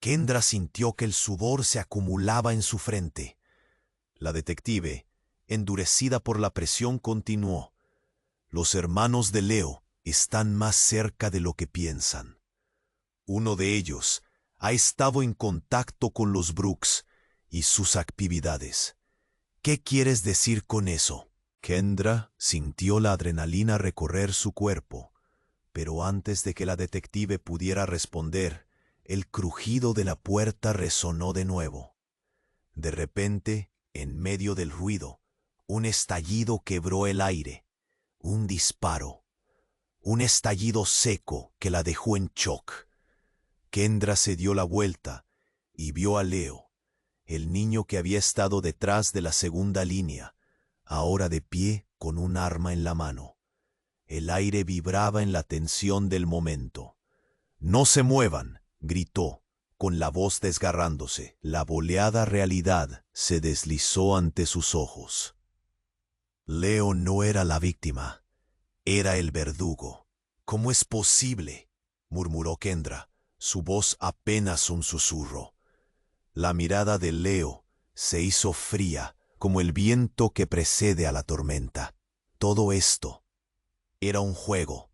Speaker 1: Kendra sintió que el sudor se acumulaba en su frente. La detective, endurecida por la presión, continuó. Los hermanos de Leo están más cerca de lo que piensan. Uno de ellos ha estado en contacto con los Brooks y sus actividades. ¿Qué quieres decir con eso? Kendra sintió la adrenalina recorrer su cuerpo, pero antes de que la detective pudiera responder, el crujido de la puerta resonó de nuevo. De repente, en medio del ruido, un estallido quebró el aire. Un disparo. Un estallido seco que la dejó en shock. Kendra se dio la vuelta y vio a Leo, el niño que había estado detrás de la segunda línea, ahora de pie con un arma en la mano. El aire vibraba en la tensión del momento. «No se muevan», gritó, con la voz desgarrándose. La boleada realidad se deslizó ante sus ojos. Leo no era la víctima, era el verdugo. ¿Cómo es posible?, murmuró Kendra, su voz apenas un susurro. La mirada de Leo se hizo fría como el viento que precede a la tormenta. Todo esto era un juego,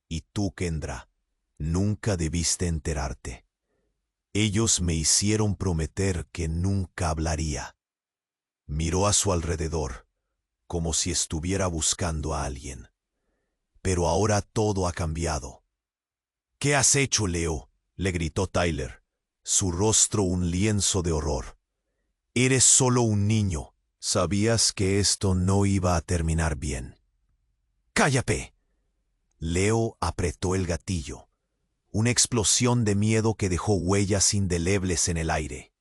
Speaker 1: y tú, Kendra, nunca debiste enterarte. Ellos me hicieron prometer que nunca hablaría. Miró a su alrededor, como si estuviera buscando a alguien. Pero ahora todo ha cambiado. ¿Qué has hecho, Leo?, le gritó Tyler, su rostro un lienzo de horror. Eres solo un niño. Sabías que esto no iba a terminar bien. ¡Cállate! Leo apretó el gatillo. Una explosión de miedo que dejó huellas indelebles en el aire.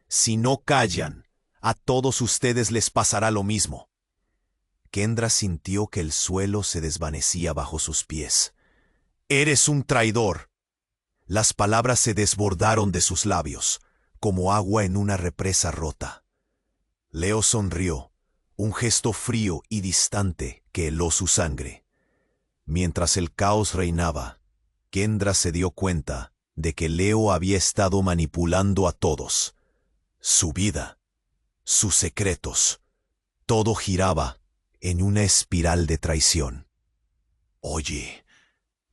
Speaker 1: Si no callan, a todos ustedes les pasará lo mismo. Kendra sintió que el suelo se desvanecía bajo sus pies. ¡Eres un traidor! Las palabras se desbordaron de sus labios, como agua en una represa rota. Leo sonrió, un gesto frío y distante que heló su sangre. Mientras el caos reinaba, Kendra se dio cuenta de que Leo había estado manipulando a todos. Su vida, sus secretos, todo giraba en una espiral de traición. Oye,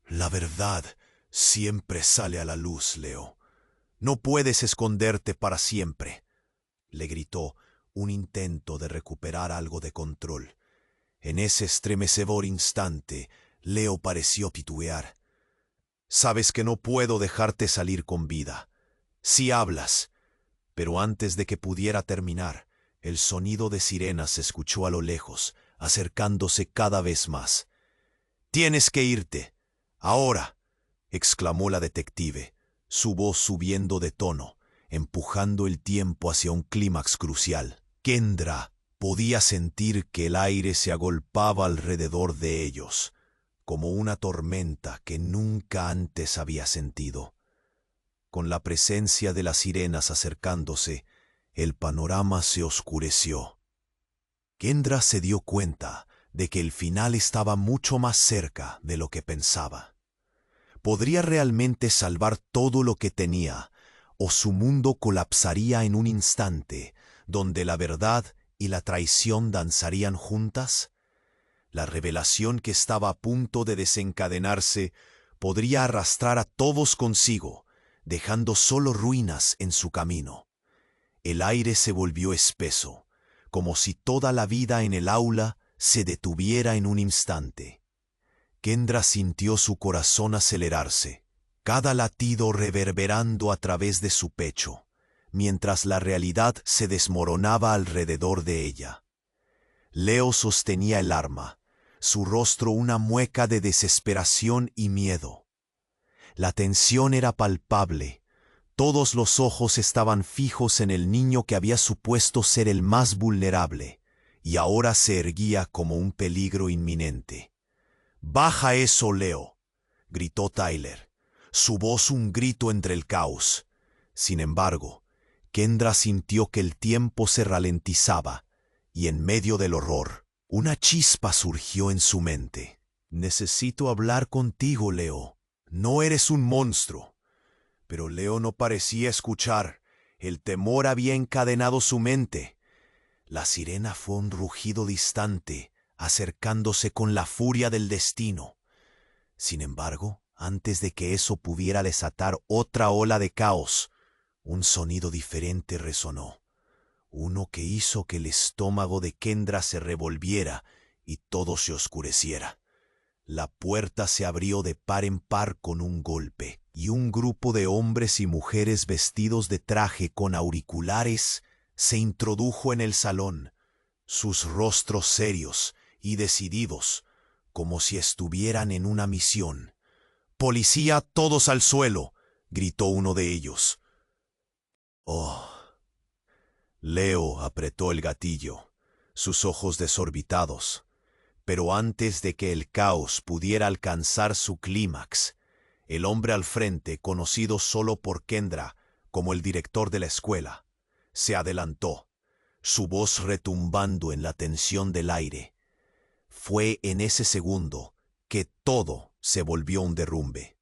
Speaker 1: la verdad siempre sale a la luz, Leo. No puedes esconderte para siempre, le gritó, un intento de recuperar algo de control. En ese estremecedor instante, Leo pareció titubear. Sabes que no puedo dejarte salir con vida. Sí hablas. Pero antes de que pudiera terminar, el sonido de sirenas se escuchó a lo lejos, acercándose cada vez más. «Tienes que irte. Ahora», exclamó la detective, su voz subiendo de tono, empujando el tiempo hacia un clímax crucial. Kendra podía sentir que el aire se agolpaba alrededor de ellos, como una tormenta que nunca antes había sentido. Con la presencia de las sirenas acercándose, el panorama se oscureció. Kendra se dio cuenta de que el final estaba mucho más cerca de lo que pensaba. Podría realmente salvar todo lo que tenía, o su mundo colapsaría en un instante, donde la verdad y la traición danzarían juntas. La revelación que estaba a punto de desencadenarse podría arrastrar a todos consigo, dejando solo ruinas en su camino. El aire se volvió espeso, como si toda la vida en el aula se detuviera en un instante. Kendra sintió su corazón acelerarse, cada latido reverberando a través de su pecho, mientras la realidad se desmoronaba alrededor de ella. Leo sostenía el arma, su rostro una mueca de desesperación y miedo. La tensión era palpable. Todos los ojos estaban fijos en el niño que había supuesto ser el más vulnerable, y ahora se erguía como un peligro inminente. «¡Baja eso, Leo!», gritó Tyler, su voz un grito entre el caos. Sin embargo, Kendra sintió que el tiempo se ralentizaba, y en medio del horror, una chispa surgió en su mente. «Necesito hablar contigo, Leo. No eres un monstruo». Pero Leo no parecía escuchar. El temor había encadenado su mente. La sirena fue un rugido distante, acercándose con la furia del destino. Sin embargo, antes de que eso pudiera desatar otra ola de caos, un sonido diferente resonó. Uno que hizo que el estómago de Kendra se revolviera y todo se oscureciera. La puerta se abrió de par en par con un golpe, y un grupo de hombres y mujeres vestidos de traje con auriculares se introdujo en el salón, sus rostros serios y decididos, como si estuvieran en una misión. «¡Policía, todos al suelo!», gritó uno de ellos. «Oh». Leo apretó el gatillo, sus ojos desorbitados. Pero antes de que el caos pudiera alcanzar su clímax, el hombre al frente, conocido solo por Kendra como el director de la escuela, se adelantó, su voz retumbando en la tensión del aire, Fue en ese segundo que todo se volvió un derrumbe.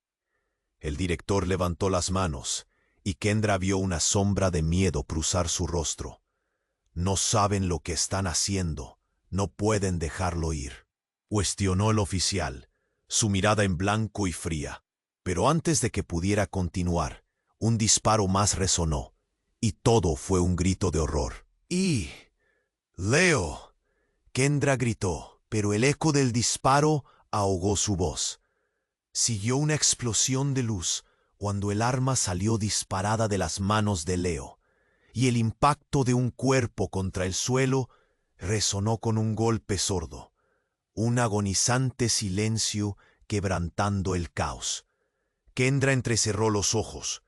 Speaker 1: El director levantó las manos y Kendra vio una sombra de miedo cruzar su rostro. No saben lo que están haciendo, no pueden dejarlo ir, cuestionó el oficial, su mirada en blanco y fría. Pero antes de que pudiera continuar, un disparo más resonó, y todo fue un grito de horror. ¡Y! ¡Leo! Kendra gritó, pero el eco del disparo ahogó su voz. Siguió una explosión de luz cuando el arma salió disparada de las manos de Leo, y el impacto de un cuerpo contra el suelo resonó con un golpe sordo, un agonizante silencio quebrantando el caos. Kendra entrecerró los ojos.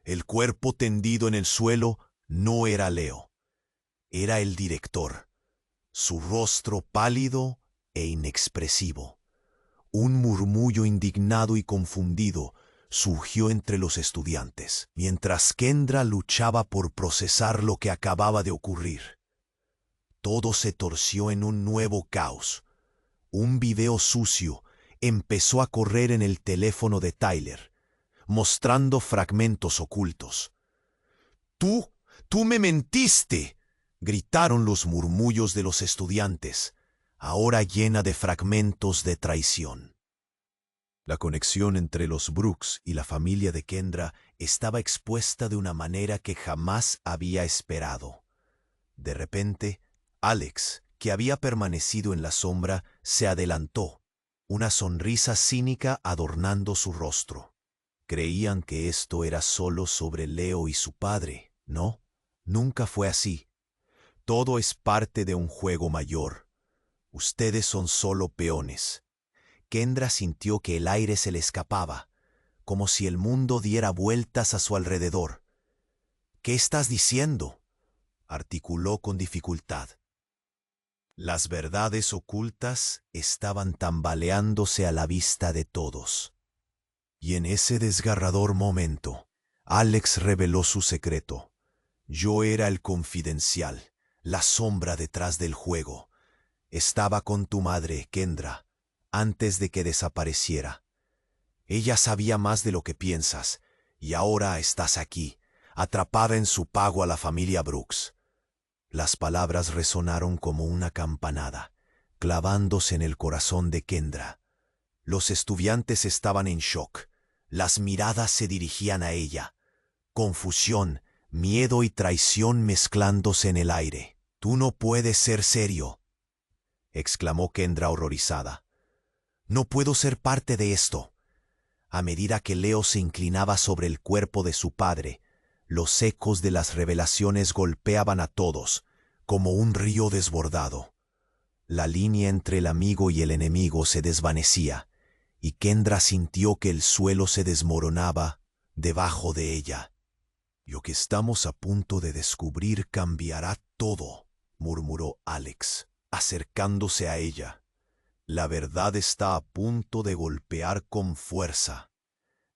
Speaker 1: El cuerpo tendido en el suelo no era Leo, era el director, su rostro pálido e inexpresivo. Un murmullo indignado y confundido surgió entre los estudiantes, mientras Kendra luchaba por procesar lo que acababa de ocurrir. Todo se torció en un nuevo caos. Un video sucio empezó a correr en el teléfono de Tyler, mostrando fragmentos ocultos. ¡Tú me mentiste!, gritaron los murmullos de los estudiantes, ahora llena de fragmentos de traición. La conexión entre los Brooks y la familia de Kendra estaba expuesta de una manera que jamás había esperado. De repente, Alex, que había permanecido en la sombra, se adelantó, una sonrisa cínica adornando su rostro. Creían que esto era solo sobre Leo y su padre. No, nunca fue así. Todo es parte de un juego mayor. Ustedes son solo peones. Kendra sintió que el aire se le escapaba, como si el mundo diera vueltas a su alrededor. ¿Qué estás diciendo?, articuló con dificultad. Las verdades ocultas estaban tambaleándose a la vista de todos. Y en ese desgarrador momento, Alex reveló su secreto. Yo era el confidencial, la sombra detrás del juego. Estaba con tu madre, Kendra, antes de que desapareciera. Ella sabía más de lo que piensas, y ahora estás aquí, atrapada en su pago a la familia Brooks. Las palabras resonaron como una campanada, clavándose en el corazón de Kendra. Los estudiantes estaban en shock. Las miradas se dirigían a ella. Confusión, miedo y traición mezclándose en el aire. «Tú no puedes ser serio», exclamó Kendra horrorizada. «No puedo ser parte de esto». A medida que Leo se inclinaba sobre el cuerpo de su padre, los ecos de las revelaciones golpeaban a todos, como un río desbordado. La línea entre el amigo y el enemigo se desvanecía, y Kendra sintió que el suelo se desmoronaba debajo de ella. «Lo que estamos a punto de descubrir cambiará todo», murmuró Alex, acercándose a ella. «La verdad está a punto de golpear con fuerza».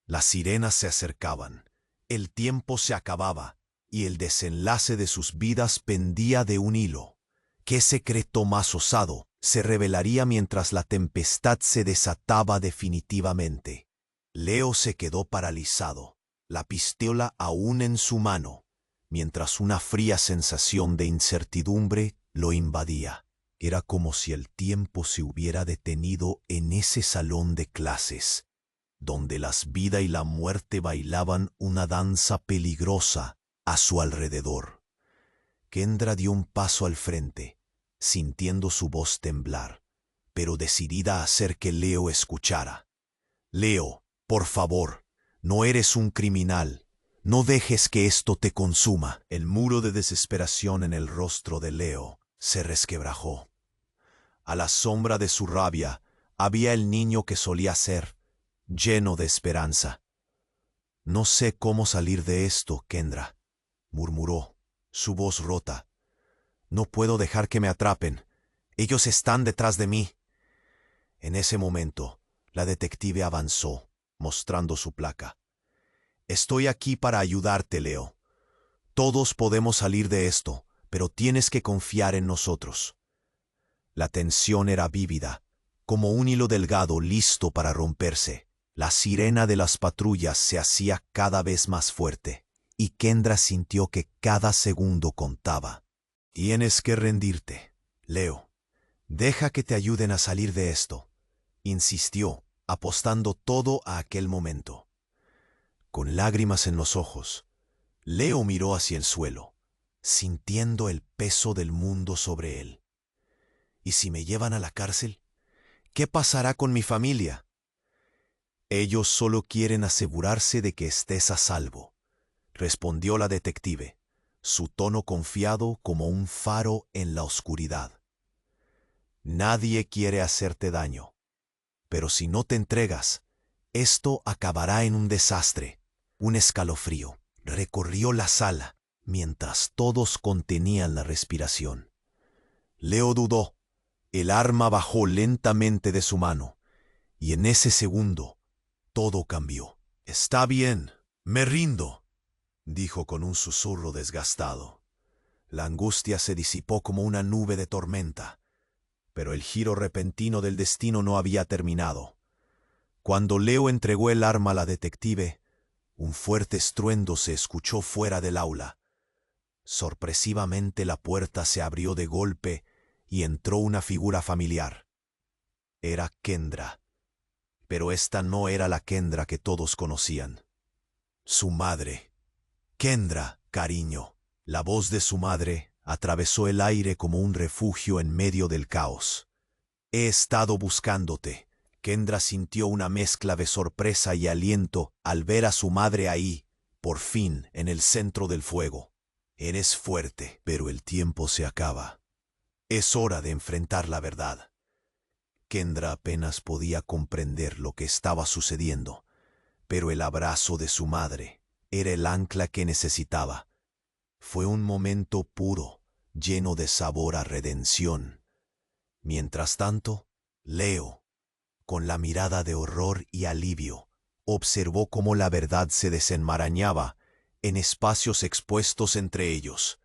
Speaker 1: Las sirenas se acercaban, el tiempo se acababa, y el desenlace de sus vidas pendía de un hilo. ¿Qué secreto más osado se revelaría mientras la tempestad se desataba definitivamente? Leo se quedó paralizado, la pistola aún en su mano, mientras una fría sensación de incertidumbre lo invadía. Era como si el tiempo se hubiera detenido en ese salón de clases, donde la vida y la muerte bailaban una danza peligrosa a su alrededor. Kendra dio un paso al frente, sintiendo su voz temblar, pero decidida a hacer que Leo escuchara. «Leo, por favor, no eres un criminal. No dejes que esto te consuma». El muro de desesperación en el rostro de Leo se resquebrajó. A la sombra de su rabia había el niño que solía ser, lleno de esperanza. «No sé cómo salir de esto, Kendra», murmuró, su voz rota. «No puedo dejar que me atrapen. Ellos están detrás de mí». En ese momento, la detective avanzó, mostrando su placa. «Estoy aquí para ayudarte, Leo. Todos podemos salir de esto, pero tienes que confiar en nosotros». La tensión era vívida, como un hilo delgado listo para romperse. La sirena de las patrullas se hacía cada vez más fuerte, y Kendra sintió que cada segundo contaba. «Tienes que rendirte, Leo. Deja que te ayuden a salir de esto», insistió, apostando todo a aquel momento. Con lágrimas en los ojos, Leo miró hacia el suelo, sintiendo el peso del mundo sobre él. «¿Y si me llevan a la cárcel? ¿Qué pasará con mi familia?» «Ellos solo quieren asegurarse de que estés a salvo», respondió la detective, su tono confiado como un faro en la oscuridad. «Nadie quiere hacerte daño, pero si no te entregas, esto acabará en un desastre». Un escalofrío recorrió la sala mientras todos contenían la respiración. Leo dudó. El arma bajó lentamente de su mano, y en ese segundo todo cambió. «Está bien, me rindo», dijo con un susurro desgastado. La angustia se disipó como una nube de tormenta, pero el giro repentino del destino no había terminado. Cuando Leo entregó el arma a la detective, un fuerte estruendo se escuchó fuera del aula. Sorpresivamente la puerta se abrió de golpe y entró una figura familiar. Era Kendra. Pero esta no era la Kendra que todos conocían. Su madre. «Kendra, cariño». La voz de su madre atravesó el aire como un refugio en medio del caos. «He estado buscándote». Kendra sintió una mezcla de sorpresa y aliento al ver a su madre ahí, por fin, en el centro del fuego. «Eres fuerte, pero el tiempo se acaba. Es hora de enfrentar la verdad». Kendra apenas podía comprender lo que estaba sucediendo, pero el abrazo de su madre era el ancla que necesitaba. Fue un momento puro, lleno de sabor a redención. Mientras tanto, Leo, con la mirada de horror y alivio, observó cómo la verdad se desenmarañaba en espacios expuestos entre ellos.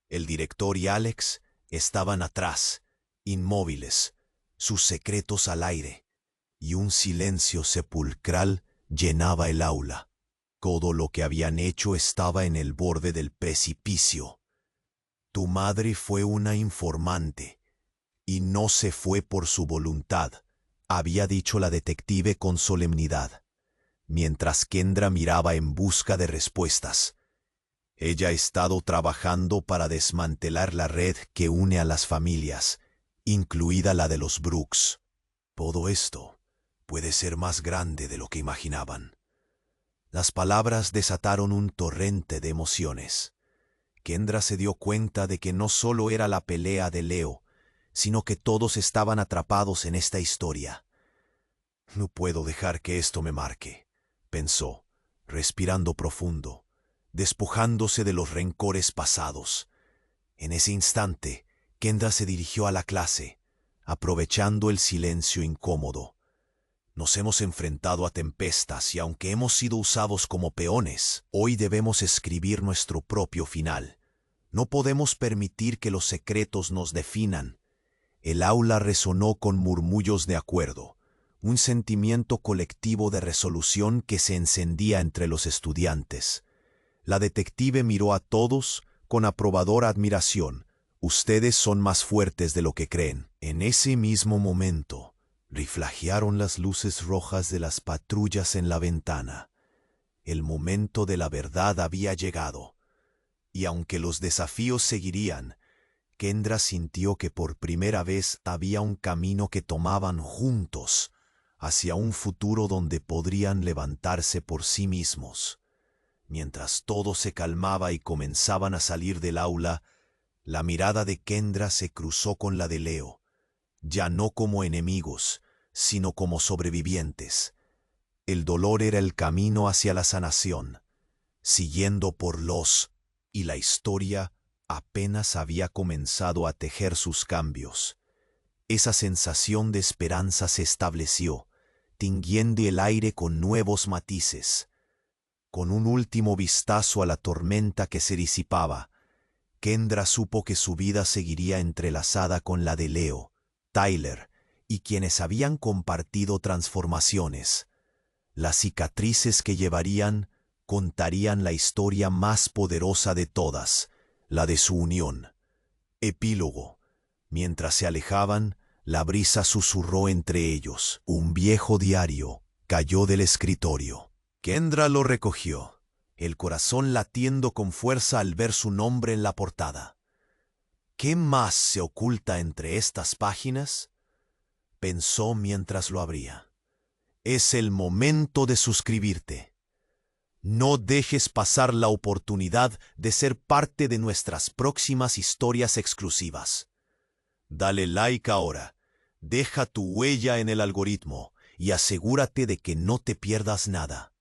Speaker 1: El director y Alex estaban atrás, inmóviles, sus secretos al aire, y un silencio sepulcral llenaba el aula. Todo lo que habían hecho estaba en el borde del precipicio. «Tu madre fue una informante, y no se fue por su voluntad», había dicho la detective con solemnidad, mientras Kendra miraba en busca de respuestas. «Ella ha estado trabajando para desmantelar la red que une a las familias, incluida la de los Brooks. Todo esto puede ser más grande de lo que imaginaban». Las palabras desataron un torrente de emociones. Kendra se dio cuenta de que no solo era la pelea de Leo, sino que todos estaban atrapados en esta historia. «No puedo dejar que esto me marque», pensó, respirando profundo, despojándose de los rencores pasados. En ese instante, Kendra se dirigió a la clase, aprovechando el silencio incómodo. «Nos hemos enfrentado a tempestas y aunque hemos sido usados como peones, hoy debemos escribir nuestro propio final. No podemos permitir que los secretos nos definan». El aula resonó con murmullos de acuerdo, un sentimiento colectivo de resolución que se encendía entre los estudiantes. La detective miró a todos con aprobadora admiración. «Ustedes son más fuertes de lo que creen». En ese mismo momento, riflajearon las luces rojas de las patrullas en la ventana. El momento de la verdad había llegado, y aunque los desafíos seguirían, Kendra sintió que por primera vez había un camino que tomaban juntos hacia un futuro donde podrían levantarse por sí mismos. Mientras todo se calmaba y comenzaban a salir del aula, la mirada de Kendra se cruzó con la de Leo, ya no como enemigos, sino como sobrevivientes. El dolor era el camino hacia la sanación, siguiendo por los, y la historia apenas había comenzado a tejer sus cambios. Esa sensación de esperanza se estableció, tinguiendo el aire con nuevos matices. Con un último vistazo a la tormenta que se disipaba, Kendra supo que su vida seguiría entrelazada con la de Leo, Tyler y quienes habían compartido transformaciones. Las cicatrices que llevarían contarían la historia más poderosa de todas, la de su unión. Epílogo. Mientras se alejaban, la brisa susurró entre ellos. Un viejo diario cayó del escritorio. Kendra lo recogió, el corazón latiendo con fuerza al ver su nombre en la portada. ¿Qué más se oculta entre estas páginas?, pensó mientras lo abría. Es el momento de suscribirte. No dejes pasar la oportunidad de ser parte de nuestras próximas historias exclusivas. Dale like ahora, deja tu huella en el algoritmo y asegúrate de que no te pierdas nada.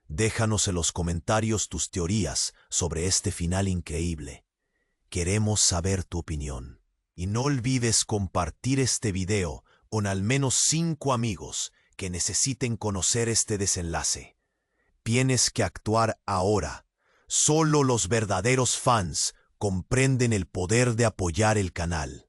Speaker 1: Déjanos en los comentarios tus teorías sobre este final increíble. Queremos saber tu opinión. Y no olvides compartir este video con al menos 5 amigos que necesiten conocer este desenlace. Tienes que actuar ahora. Solo los verdaderos fans comprenden el poder de apoyar el canal.